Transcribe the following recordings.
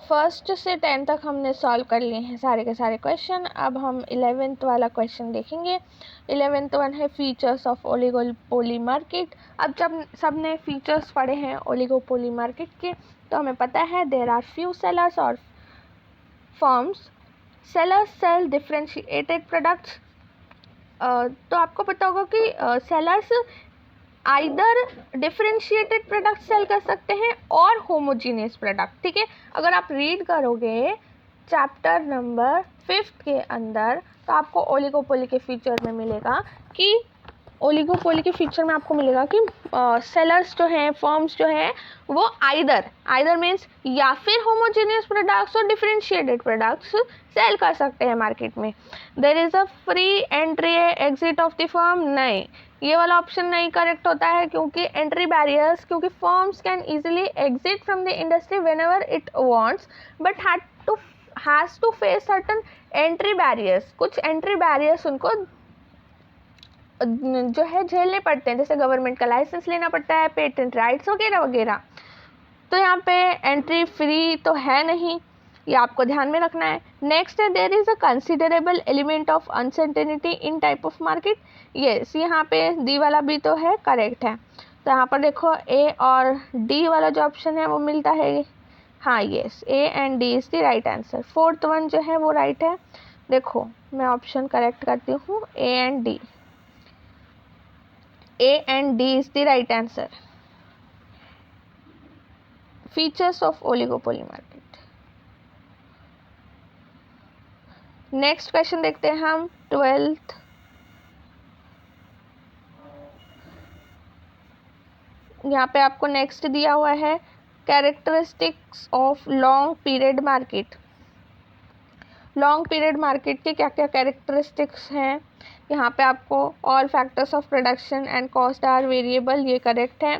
First से 10 तक हमने सॉल्व कर लिए हैं सारे के सारे क्वेश्चन। अब हम 11th वाला क्वेश्चन देखेंगे। 11th वन है फीचर्स ऑफ ओलिगोपोली मार्केट। अब जब सबने फीचर्स पढ़े हैं ओलिगोपोली मार्केट के, तो हमें पता है देयर आर फ्यू सेलर्स और firms. Sellers sell differentiated products. तो आपको पता होगा कि sellers either differentiated product sell कर सकते हैं और होमोजीनियस प्रोडक्ट। ठीक है, अगर आप रीड करोगे चैप्टर नंबर 5 के अंदर तो आपको ओलिगोपोली के फीचर में मिलेगा कि ओलिगोपोली के फीचर में आपको मिलेगा कि सेलर्स जो हैं, फर्म्स जो हैं, वो आइदर मीन्स या फिर होमोजेनियस प्रोडक्ट्स और डिफरेंशिएटेड प्रोडक्ट्स सेल कर सकते हैं मार्केट में। There is a free entry exit of the firm. नहीं, ये वाला ऑप्शन नहीं करेक्ट होता है, क्योंकि एंट्री बैरियर्स, क्योंकि firms can easily exit from the industry whenever it wants but has to face certain entry barriers. कुछ एंट्री बैरियर्स उनको जो है झेलने पड़ते हैं, जैसे गवर्नमेंट का लाइसेंस लेना पड़ता है, पेटेंट राइट्स वगैरह वगैरह। तो यहाँ पे एंट्री फ्री तो है नहीं, ये आपको ध्यान में रखना है। नेक्स्ट है there is a considerable element of uncertainty in type of market. Yes, यहाँ पे डी वाला भी तो है, करेक्ट है। तो यहाँ पर देखो ए और डी वाला जो ऑप्शन है वो मिलता है। हाँ, yes, A and D is the right answer. 4th one जो है वो राइट है। देखो मैं ऑप्शन करेक्ट करती हूँ, A and D. A and D is the right answer. Features of oligopoly market. Next question देखते हैं हम 12th। यहाँ पे आपको नेक्स्ट दिया हुआ है characteristics of long period market. Long period market के क्या क्या कैरेक्टरिस्टिक्स हैं। यहाँ पे आपको all factors of production and cost are variable, ये करेक्ट है।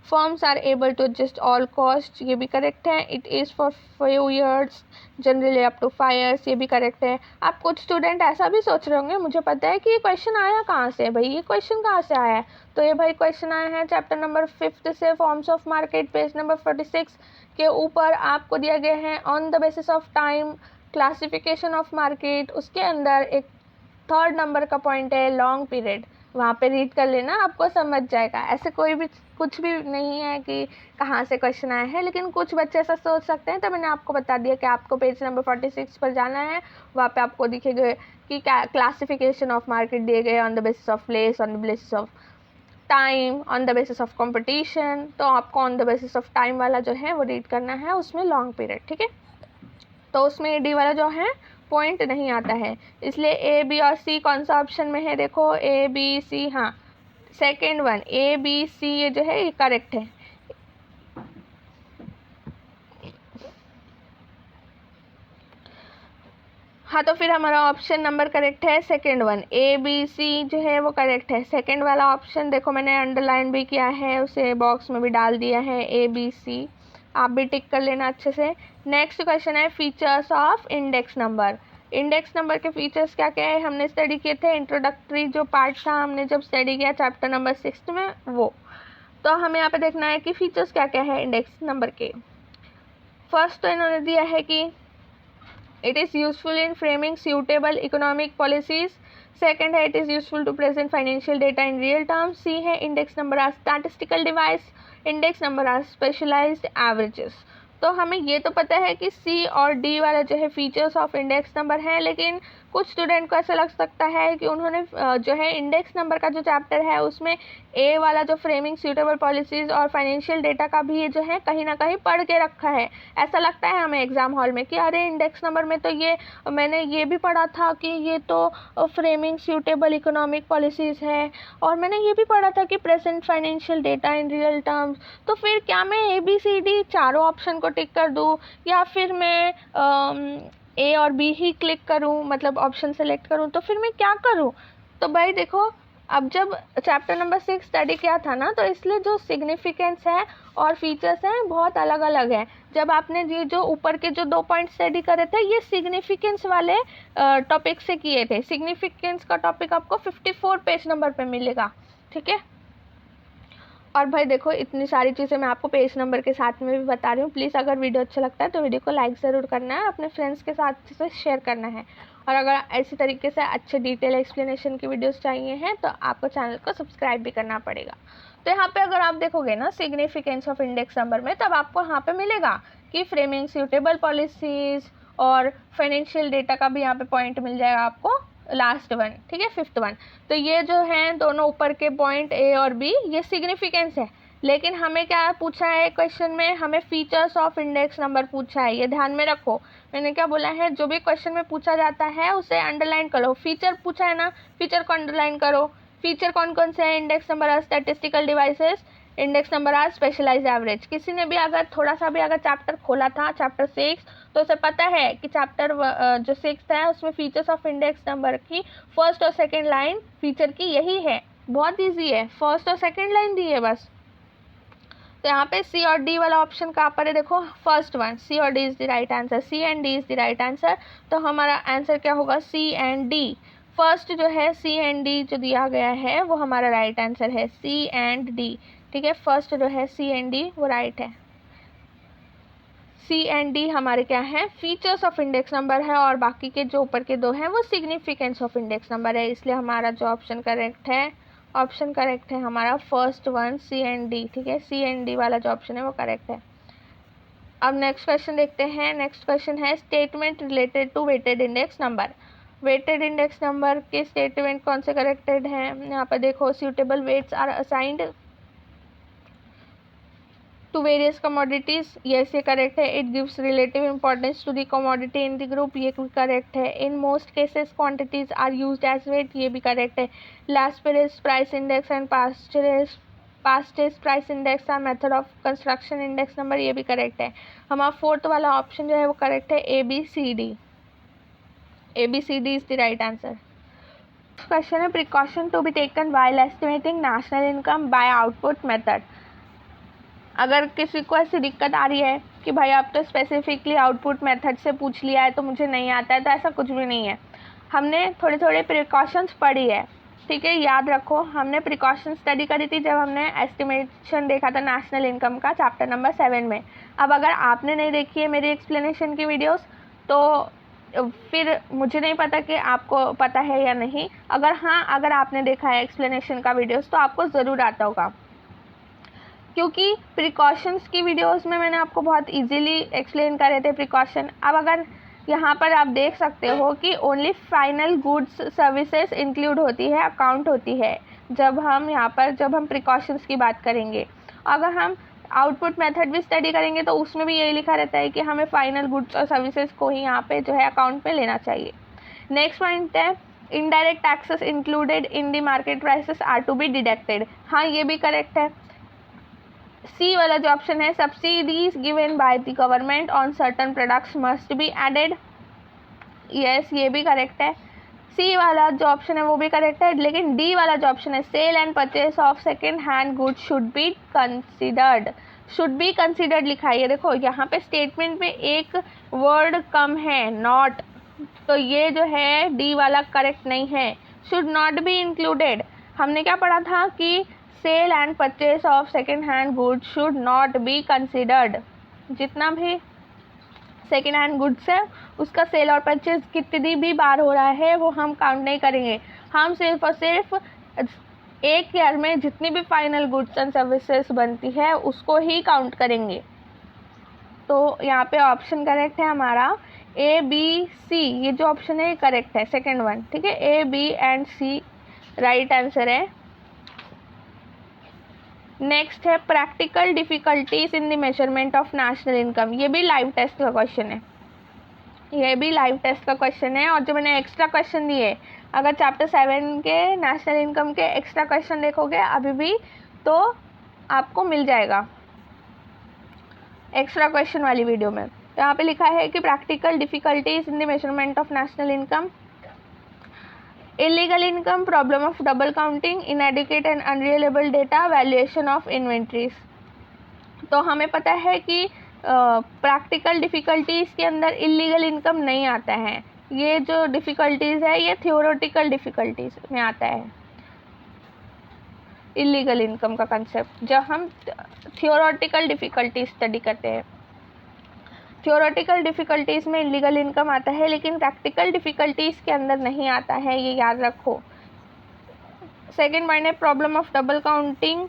Firms are able to adjust all cost, ये भी करेक्ट है। It is for few years generally up to 5 years, ये भी करेक्ट है। आप कुछ स्टूडेंट ऐसा भी सोच रहे होंगे, मुझे पता है कि ये क्वेश्चन आया कहाँ से भाई, ये क्वेश्चन कहाँ से आया है। तो ये भाई क्वेश्चन आया है चैप्टर नंबर 5 से, forms of market, page number 46 के ऊपर आपको दिया गया है on the basis of time classification of market. उसके अंदर एक 3rd नंबर का पॉइंट है लॉन्ग पीरियड, वहाँ पे रीड कर लेना, आपको समझ जाएगा। ऐसे कोई भी कुछ भी नहीं है कि कहाँ से क्वेश्चन आया है, लेकिन कुछ बच्चे ऐसा सोच सकते हैं, तो मैंने आपको बता दिया कि आपको पेज नंबर 46 पर जाना है। वहाँ पे आपको दिखेगा कि क्लासिफिकेशन ऑफ मार्केट दिए गए on the basis of place, on the basis of time, on the basis of competition. तो आपको on the basis of time वाला जो है वो रीड करना है, उसमें लॉन्ग पीरियड। ठीक है, तो उसमें डी वाला जो है पॉइंट नहीं आता है, इसलिए ए बी और सी कौन सा ऑप्शन में है। देखो ए बी सी, हाँ second one A B C, ये जो है ये करेक्ट है। हाँ, तो फिर हमारा ऑप्शन नंबर करेक्ट है second one, A B C जो है वो करेक्ट है। सेकेंड वाला ऑप्शन देखो मैंने अंडरलाइन भी किया है, उसे बॉक्स में भी डाल दिया है, ए बी सी, आप भी टिक कर लेना अच्छे से। नेक्स्ट क्वेश्चन है features of index number. Index number के फीचर्स क्या क्या है हमने स्टडी किए थे, इंट्रोडक्टरी जो पार्ट था हमने जब स्टडी किया चैप्टर नंबर 6 में वो। तो हमें यहाँ पे देखना है कि फीचर्स क्या क्या है इंडेक्स नंबर के। फर्स्ट तो इन्होंने दिया है कि it is useful in framing suitable economic policies. Second है it is useful to present financial data in real terms. C है index number are statistical device. Index number are specialised averages. तो हमें ये तो पता है कि सी और डी वाला जो है फीचर्स ऑफ इंडेक्स नंबर है, लेकिन कुछ स्टूडेंट को ऐसा लग सकता है कि उन्होंने जो है इंडेक्स नंबर का जो चैप्टर है उसमें ए वाला जो फ्रेमिंग सूटेबल पॉलिसीज़ और फाइनेंशियल डेटा का भी ये जो है कहीं ना कहीं पढ़ के रखा है। ऐसा लगता है हमें एग्जाम हॉल में कि अरे इंडेक्स नंबर में तो ये मैंने ये भी पढ़ा था कि ये तो फ्रेमिंग सूटेबल इकोनॉमिक पॉलिसीज़ है, और मैंने ये भी पढ़ा था कि present financial data in real terms. तो फिर क्या मैं ए बी सी डी चारों ऑप्शन को टिक कर दूँ, या फिर मैं ए और बी ही क्लिक करूं, मतलब ऑप्शन सेलेक्ट करूं, तो फिर मैं क्या करूं। तो भाई देखो, अब जब चैप्टर नंबर 6 स्टडी किया था ना, तो इसलिए जो सिग्निफिकेंस है और फीचर्स हैं बहुत अलग अलग हैं। जब आपने ये जो ऊपर के जो 2 पॉइंट स्टडी करे थे ये सिग्निफिकेंस वाले टॉपिक से किए थे। सिग्निफिकेंस का टॉपिक आपको 54 पेज नंबर पे मिलेगा। ठीक है, और भाई देखो इतनी सारी चीज़ें मैं आपको पेज नंबर के साथ में भी बता रही हूँ। प्लीज़ अगर वीडियो अच्छा लगता है तो वीडियो को लाइक ज़रूर करना है, अपने फ्रेंड्स के साथ से शेयर करना है। और अगर ऐसी तरीके से अच्छे डिटेल एक्सप्लेनेशन की वीडियोस चाहिए हैं तो आपको चैनल को सब्सक्राइब भी करना पड़ेगा। तो यहाँ पे अगर आप देखोगे ना सिग्निफिकेंस ऑफ इंडेक्स नंबर में, तब आपको यहाँ पे मिलेगा कि फ्रेमिंग सूटेबल पॉलिसीज़ और फाइनेंशियल डेटा का भी यहाँ पे पॉइंट मिल जाएगा आपको, लास्ट वन, ठीक है, 5th वन। तो ये जो हैं दोनों ऊपर के पॉइंट ए और बी, ये सिग्निफिकेंस है। लेकिन हमें क्या पूछा है क्वेश्चन में, हमें फीचर्स ऑफ इंडेक्स नंबर पूछा है, ये ध्यान में रखो। मैंने क्या बोला है, जो भी क्वेश्चन में पूछा जाता है उसे अंडरलाइन करो। फीचर पूछा है ना, फीचर को अंडरलाइन करो। फीचर कौन कौन से हैं, index number are statistical devices, index number are specialised average. किसी ने भी अगर थोड़ा सा भी अगर चैप्टर खोला था, चैप्टर 6, तो उसे पता है कि चैप्टर जो 6 है उसमें फीचर्स ऑफ इंडेक्स नंबर की फर्स्ट और सेकंड लाइन फीचर की यही है। बहुत इजी है, फर्स्ट और सेकंड लाइन दी है बस। तो यहाँ पे सी और डी वाला ऑप्शन कहाँ पर है, देखो फर्स्ट वन, सी और D is the right answer, C and D is the right answer. तो हमारा आंसर क्या होगा, सी एंड डी। फर्स्ट जो है सी एंड डी जो दिया गया है वो हमारा राइट आंसर है, सी एंड डी, ठीक है। फर्स्ट जो है सी एंड डी वो राइट है। सी एंड डी हमारे क्या है, फीचर्स ऑफ इंडेक्स नंबर है, और बाकी के जो ऊपर के दो हैं वो सिग्निफिकेंस ऑफ इंडेक्स नंबर है। इसलिए हमारा जो ऑप्शन करेक्ट है, ऑप्शन करेक्ट है हमारा first one, C and D, ठीक है। सी एंड डी वाला जो ऑप्शन है वो करेक्ट है। अब नेक्स्ट क्वेश्चन देखते हैं। नेक्स्ट क्वेश्चन है statement related to weighted index number. Weighted index number के स्टेटमेंट कौन से करेक्टेड हैं, यहाँ पर देखो, suitable weights are assigned to various commodities, yes ये correct है। it gives relative importance to the commodity in the group, ये भी correct है। in most cases quantities are used as weight, ये भी correct है। last price index and pastest price index are method of construction index number, ये भी correct है। हमारा 4th वाला ऑप्शन जो है वो correct है, ABCD, ABCD is the right answer। Question है precaution to be taken while estimating national income by output method। अगर किसी को ऐसी दिक्कत आ रही है कि भाई आप तो स्पेसिफिकली आउटपुट मेथड से पूछ लिया है तो मुझे नहीं आता है, तो ऐसा कुछ भी नहीं है। हमने थोड़े थोड़े प्रिकॉशंस पढ़ी है, ठीक है, याद रखो। हमने प्रिकॉशन स्टडी करी थी जब हमने एस्टिमेशन देखा था नेशनल इनकम का, चैप्टर नंबर 7 में। अब अगर आपने नहीं देखी है मेरी एक्सप्लेनेशन की वीडियोस तो फिर मुझे नहीं पता कि आपको पता है या नहीं। अगर हाँ, अगर आपने देखा है एक्सप्लेनेशन का वीडियोस तो आपको ज़रूर आता होगा, क्योंकि प्रिकॉशंस की वीडियोस में मैंने आपको बहुत इजीली एक्सप्लेन करे थे प्रिकॉशन। अब अगर यहाँ पर आप देख सकते हो कि only final goods services include होती है, अकाउंट होती है जब हम यहाँ पर, जब हम प्रिकॉशंस की बात करेंगे। अगर हम आउटपुट मेथड भी स्टडी करेंगे तो उसमें भी यही लिखा रहता है कि हमें फाइनल गुड्स और सर्विसेज को ही यहाँ पे जो है अकाउंट में लेना चाहिए। नेक्स्ट पॉइंट है indirect taxes included in the market prices are to be deducted, हाँ ये भी करेक्ट है। सी वाला जो ऑप्शन है subsidies given by the government on certain products must be added, yes ये भी करेक्ट है। सी वाला जो ऑप्शन है वो भी करेक्ट है। लेकिन डी वाला जो ऑप्शन है sale and purchase of second hand goods should be considered, should be considered लिखा है। ये देखो यहाँ पे स्टेटमेंट में एक वर्ड कम है, नॉट, तो ये जो है डी वाला करेक्ट नहीं है, शुड नॉट बी इंक्लूडेड। हमने क्या पढ़ा था कि sale and purchase of second hand goods should not be considered. जितना भी सेकेंड हैंड गुड्स है उसका सेल और परचेज कितनी भी बार हो रहा है वो हम काउंट नहीं करेंगे। हम सिर्फ और सिर्फ एक ईयर में जितनी भी फाइनल गुड्स एंड सर्विसेज बनती है उसको ही काउंट करेंगे। तो यहाँ पे ऑप्शन करेक्ट है हमारा ए बी सी, ये जो ऑप्शन है ये करेक्ट है, सेकेंड वन, ठीक है, A B and C right answer है। नेक्स्ट है practical difficulties in the measurement of national income, ये भी लाइव टेस्ट का क्वेश्चन है, ये भी लाइव टेस्ट का क्वेश्चन है। और जो मैंने एक्स्ट्रा क्वेश्चन दिए, अगर चैप्टर 7 के नेशनल इनकम के एक्स्ट्रा क्वेश्चन देखोगे अभी भी तो आपको मिल जाएगा एक्स्ट्रा क्वेश्चन वाली वीडियो में। तो यहाँ पे लिखा है कि practical difficulties in the measurement of national income, illegal income, problem of double counting, inadequate and unreliable data, valuation of inventories। तो हमें पता है कि प्रैक्टिकल डिफ़िकल्टीज़ के अंदर इलीगल इनकम नहीं आता है। ये जो डिफ़िकल्टीज़ है ये थियोरेटिकल डिफ़िकल्टीज़ में आता है। इलीगल इनकम का कंसेप्ट जब हम थियोरेटिकल डिफ़िकल्टी स्टडी करते हैं। थियोरेटिकल डिफ़िकल्टीज़ में इलीगल इनकम आता है, लेकिन प्रैक्टिकल डिफ़िकल्टीज़ के अंदर नहीं आता है, ये याद रखो। सेकेंड पॉइंट है problem of double counting,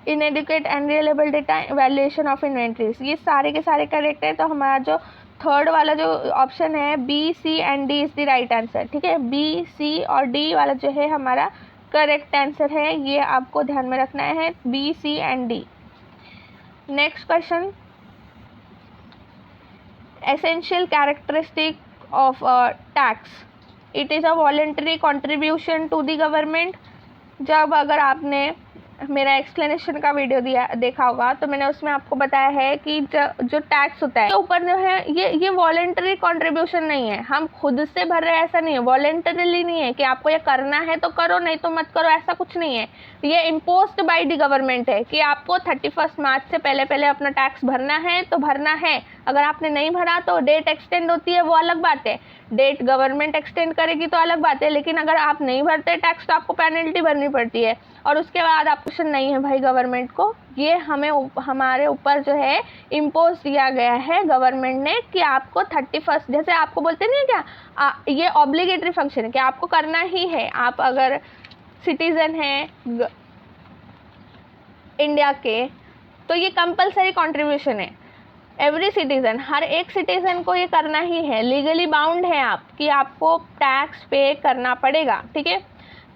इनएडिक्वेट unreliable data, valuation of inventories. ये सारे के सारे करेक्ट है। तो हमारा जो थर्ड वाला जो ऑप्शन है B, C and D is the right answer. ठीक है, बी, सी और डी वाला जो है हमारा करेक्ट आंसर है, ये आपको ध्यान में रखना है, B, C and D. Next question, essential characteristic of tax, it is a voluntary contribution to the government. जब अगर आपने मेरा एक्सप्लेनेशन का वीडियो देखा होगा तो मैंने उसमें आपको बताया है कि जो टैक्स होता है ऊपर जो है ये वॉलेंटरी कंट्रीब्यूशन नहीं है, हम खुद से भर रहे हैं ऐसा नहीं है, वॉलेंटरीली नहीं है कि आपको ये करना है तो करो नहीं तो मत करो, ऐसा कुछ नहीं है। ये इम्पोज्ड बाय द गवर्नमेंट है कि आपको 31 मार्च से पहले अपना टैक्स भरना है तो भरना है। अगर आपने नहीं भरा तो डेट एक्सटेंड होती है, वो अलग बात है, डेट गवर्नमेंट एक्सटेंड करेगी तो अलग बात है, लेकिन अगर आप नहीं भरते टैक्स तो आपको पेनल्टी भरनी पड़ती है। और उसके बाद आप क्वेश्चन नहीं है भाई गवर्नमेंट को, ये हमारे ऊपर जो है इम्पोज किया गया है गवर्नमेंट ने कि आपको 31, जैसे आपको बोलते नहीं है क्या, ये ऑब्लिगेटरी फंक्शन है कि आपको करना ही है। आप अगर सिटीज़न हैं इंडिया के तो ये कंपलसरी कंट्रीब्यूशन है, एवरी सिटीज़न, हर एक सिटीज़न को ये करना ही है, लीगली बाउंड है आप कि आपको टैक्स पे करना पड़ेगा। ठीक है,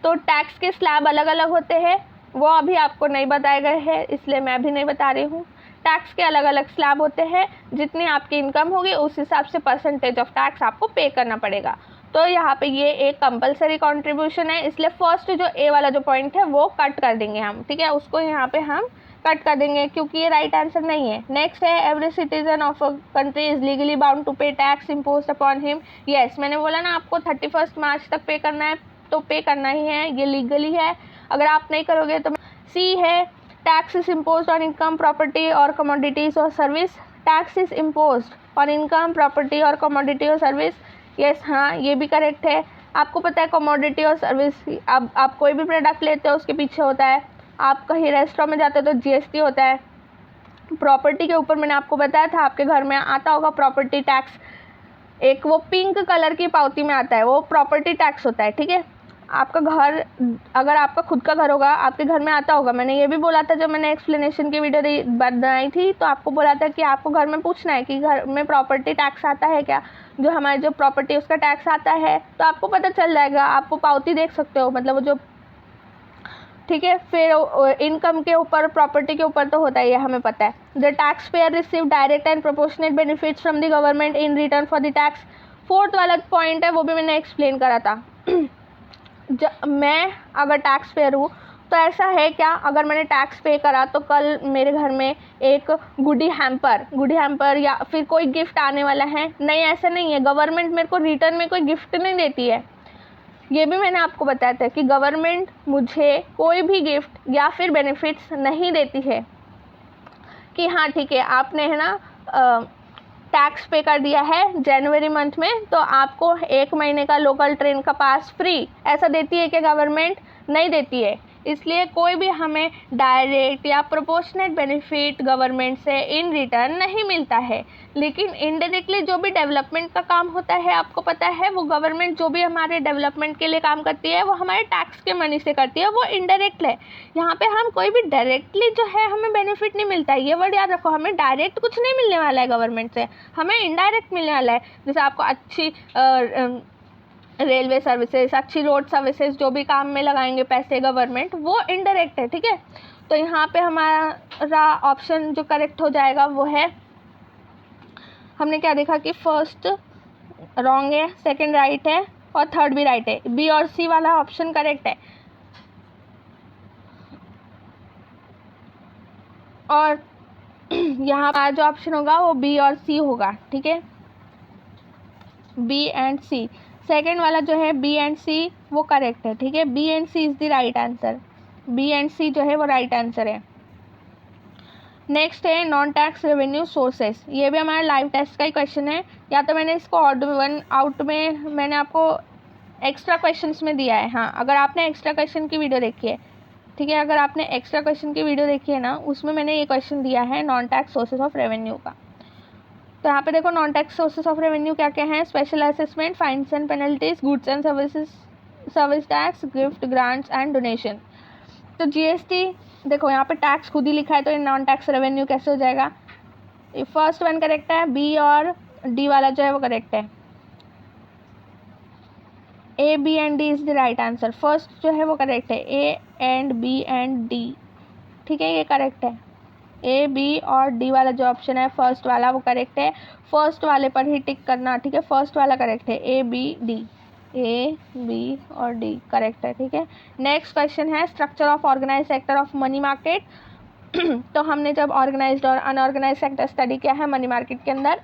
तो टैक्स के स्लैब अलग अलग होते हैं, वो अभी आपको नहीं बताए गए हैं इसलिए मैं भी नहीं बता रही हूँ। टैक्स के अलग अलग स्लैब होते हैं, जितनी आपकी इनकम होगी उस हिसाब से परसेंटेज ऑफ टैक्स आपको पे करना पड़ेगा। तो यहाँ पे ये एक कंपलसरी कंट्रीब्यूशन है, इसलिए फर्स्ट जो ए वाला जो पॉइंट है वो कट कर देंगे हम। ठीक है, उसको यहाँ पे हम कट कर देंगे क्योंकि ये राइट आंसर नहीं है। नेक्स्ट है every citizen of a country is legally bound to pay tax imposed upon him. Yes, मैंने बोला ना आपको 31 मार्च तक पे करना है तो पे करना ही है, ये लीगली है, अगर आप नहीं करोगे तो। सी है tax is imposed on income, property और कमोडिटीज और service. Tax is imposed on income, property और कमोडिटी और सर्विस। यस, हाँ, ये भी करेक्ट है। आपको पता है कमोडिटी और सर्विस, अब आप कोई भी प्रोडक्ट लेते हो उसके पीछे होता है, आप कहीं रेस्टोरेंट में जाते हो तो जीएसटी होता है। प्रॉपर्टी के ऊपर मैंने आपको बताया था, आपके घर में आता होगा प्रॉपर्टी टैक्स, एक वो पिंक कलर की पावती में आता है, वो प्रॉपर्टी टैक्स होता है। ठीक है, आपका घर, अगर आपका खुद का घर होगा आपके घर में आता होगा। मैंने ये भी बोला था जब मैंने एक्सप्लेनेशन की वीडियो बनाई थी तो आपको बोला था कि आपको घर में पूछना है कि घर में प्रॉपर्टी टैक्स आता है क्या, जो हमारी जो प्रॉपर्टी उसका टैक्स आता है, तो आपको पता चल जाएगा, आपको पावती देख सकते हो, मतलब वो जो। ठीक है, फिर इनकम के ऊपर, प्रॉपर्टी के ऊपर तो होता ही है, हमें पता है। The tax payer receive direct and proportionate benefits from the government in return for the tax. Fourth वाला पॉइंट है वो भी मैंने एक्सप्लेन करा था। मैं अगर टैक्स पेयर हूँ तो ऐसा है क्या, अगर मैंने टैक्स पे करा तो कल मेरे घर में एक गुडी हैम्पर या फिर कोई गिफ्ट आने वाला है? नहीं, ऐसा नहीं है, गवर्नमेंट मेरे को रिटर्न में कोई गिफ्ट नहीं देती है। ये भी मैंने आपको बताया था कि गवर्नमेंट मुझे कोई भी गिफ्ट या फिर बेनिफिट्स नहीं देती है कि हाँ ठीक है आपने है ना टैक्स पे कर दिया है जनवरी मंथ में तो आपको 1 महीने का लोकल ट्रेन का पास फ्री, ऐसा देती है क्या गवर्नमेंट? नहीं देती है। इसलिए कोई भी हमें डायरेक्ट या प्रोपोर्शनेट बेनिफिट गवर्नमेंट से इन रिटर्न नहीं मिलता है। लेकिन इनडायरेक्टली जो भी डेवलपमेंट का काम होता है, आपको पता है, वो गवर्नमेंट जो भी हमारे डेवलपमेंट के लिए काम करती है वो हमारे टैक्स के मनी से करती है, वो इनडायरेक्ट है। यहाँ पे हम कोई भी डायरेक्टली जो है हमें बेनिफिट नहीं मिलता है, ये वर्ड याद रखो, हमें डायरेक्ट कुछ नहीं मिलने वाला है गवर्नमेंट से, हमें इनडायरेक्ट मिलने वाला है। जैसे आपको अच्छी रेलवे सर्विसेज, अच्छी रोड सर्विसेज, जो भी काम में लगाएंगे पैसे गवर्नमेंट, वो इनडायरेक्ट है। ठीक है, तो यहाँ पे हमारा ऑप्शन जो करेक्ट हो जाएगा वो है, हमने क्या देखा कि फर्स्ट रॉन्ग है, सेकंड राइट है और थर्ड भी राइट है, बी और सी वाला ऑप्शन करेक्ट है। और यहाँ पर जो ऑप्शन होगा वो बी और सी होगा। ठीक है, बी एंड सी, सेकेंड वाला जो है बी एंड सी वो करेक्ट है। ठीक है, B and C is the right answer, B and C जो है वो राइट आंसर है। नेक्स्ट है नॉन टैक्स रेवेन्यू सोर्सेस, ये भी हमारा लाइव टेस्ट का ही क्वेश्चन है, या तो मैंने इसको ऑड 1 आउट में मैंने आपको एक्स्ट्रा क्वेश्चंस में दिया है। हाँ, अगर आपने एक्स्ट्रा क्वेश्चन की वीडियो देखी है, ठीक है, अगर आपने एक्स्ट्रा क्वेश्चन की वीडियो देखी है ना, उसमें मैंने ये क्वेश्चन दिया है non tax sources of revenue का। तो यहाँ पे देखो non tax sources of revenue क्या क्या हैं, special assessment, fines and penalties, goods and service tax, gift, grants and donation. तो जीएसटी देखो यहाँ पे टैक्स खुद ही लिखा है, तो ये नॉन टैक्स रेवेन्यू कैसे हो जाएगा। फर्स्ट वन करेक्ट है, बी और डी वाला जो है वो करेक्ट है। A B and D is the right answer. First जो है वो करेक्ट है, A and B and D, ठीक है, ये करेक्ट है। ए बी और डी वाला जो ऑप्शन है फर्स्ट वाला वो करेक्ट है, फर्स्ट वाले पर ही टिक करना, ठीक है, फर्स्ट वाला करेक्ट है, A B D, A B और डी करेक्ट है, ठीक है। नेक्स्ट क्वेश्चन है structure of organise sector of money market. तो हमने जब ऑर्गेनाइज्ड और अनऑर्गेनाइज सेक्टर स्टडी किया है मनी मार्केट के अंदर,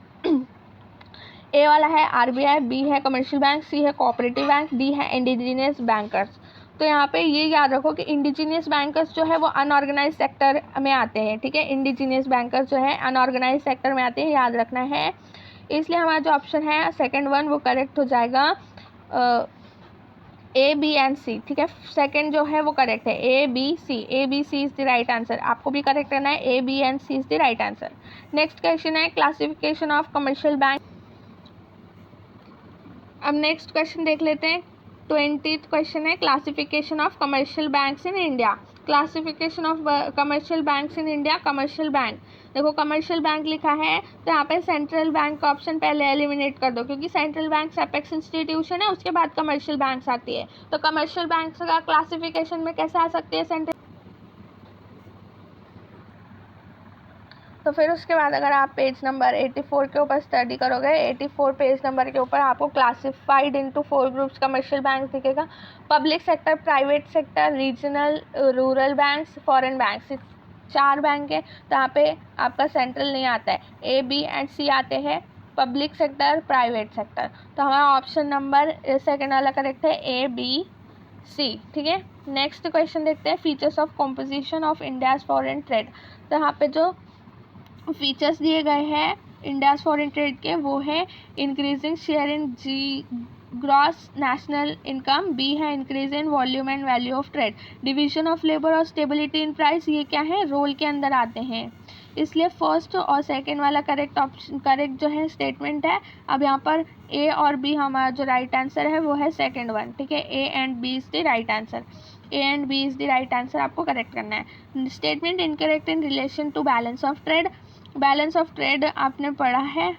ए वाला है आरबीआई, बी है कमर्शियल बैंक, सी है कोऑपरेटिव बैंक, डी है इंडिजीनियस बैंकर्स। तो यहाँ पे ये याद रखो कि इंडिजीनियस बैंकर्स जो है वो अनऑर्गेनाइज सेक्टर में आते हैं, ठीक है, इंडिजीनियस बैंकर्स जो है अनऑर्गेनाइज सेक्टर में आते हैं, याद रखना है। इसलिए हमारा जो ऑप्शन है सेकंड वन वो करेक्ट हो जाएगा, ए बी एंड सी, ठीक है। सेकंड जो है वो करेक्ट है, A B C, A B C is the right answer. आपको भी करेक्ट करना है, A B and C is the right answer. Next question है क्लासिफिकेशन ऑफ कमर्शियल बैंक। अब नेक्स्ट क्वेश्चन देख लेते हैं। 20th क्वेश्चन है classification of commercial banks in India. Classification of commercial banks in India. Commercial bank, देखो commercial bank लिखा है तो यहाँ पे सेंट्रल बैंक का ऑप्शन पहले एलिमिनेट कर दो, क्योंकि सेंट्रल बैंक एपेक्स इंस्टीट्यूशन है, उसके बाद कमर्शियल बैंक्स आती है। तो कमर्शियल बैंक्स का क्लासिफिकेशन में कैसे आ सकती है सेंट्रल। तो फिर उसके बाद अगर आप पेज नंबर 84 के ऊपर स्टडी करोगे, 84 पेज नंबर के ऊपर आपको classified into 4 groups commercial bank दिखेगा। Public sector, private sector, regional, rural banks, foreign banks, 4 bank है। तो यहाँ पे आपका सेंट्रल नहीं आता है, ए बी एंड सी आते हैं, पब्लिक सेक्टर, प्राइवेट सेक्टर। तो हमारा ऑप्शन नंबर सेकेंड वाला करेक्ट है, ए बी सी, ठीक है। नेक्स्ट क्वेश्चन देखते हैं features of composition of India's foreign trade. तो यहाँ पे जो फीचर्स दिए गए हैं इंडियाज फॉरेन ट्रेड के वो है increasing share in G gross national income, B है increase in volume and value of trade, division of labour और स्टेबिलिटी इन प्राइस, ये क्या है रोल के अंदर आते हैं। इसलिए फर्स्ट और सेकंड वाला करेक्ट ऑप्शन, करेक्ट जो है स्टेटमेंट है। अब यहाँ पर ए और बी हमारा जो राइट आंसर है वो है सेकंड वन, ठीक है, A and B is the right answer. A and B is the right answer, आपको करेक्ट करना है। Statement incorrect in relation to balance of trade. Balance of trade आपने पढ़ा है,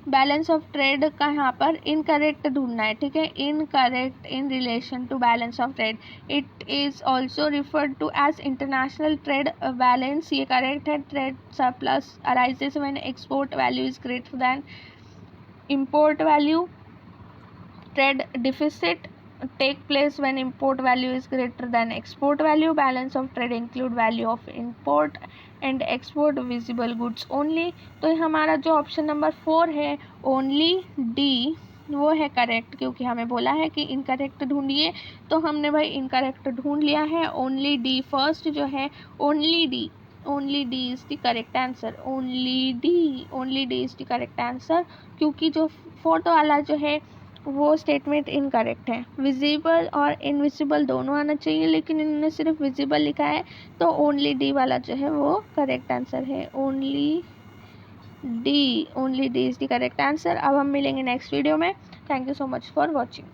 बैलेंस ऑफ ट्रेड का यहाँ पर इनकरेक्ट ढूंढना है, ठीक है, incorrect in relation to balance of trade. It is also referred to as international trade balance, ये करेक्ट है। Trade surplus arises when export value is greater than import value. Trade deficit take place when import value is greater than export value. Balance of trade include value of import and export visible goods only. तो हमारा जो option number 4 है only D वो है correct, क्योंकि हमें बोला है कि इनकरेक्ट ढूंढिए, तो हमने भाई इनकरेक्ट ढूंढ लिया है। ओनली डी फर्स्ट जो है, only D is the correct answer, only D is the correct answer, क्योंकि जो फोर्थ वाला जो है वो स्टेटमेंट इनकरेक्ट है। विजिबल और इनविजिबल दोनों आना चाहिए, लेकिन इन्होंने सिर्फ विजिबल लिखा है, तो ओनली डी वाला जो है वो करेक्ट आंसर है। Only D is the correct answer. अब हम मिलेंगे नेक्स्ट वीडियो में। Thank you so much for watching.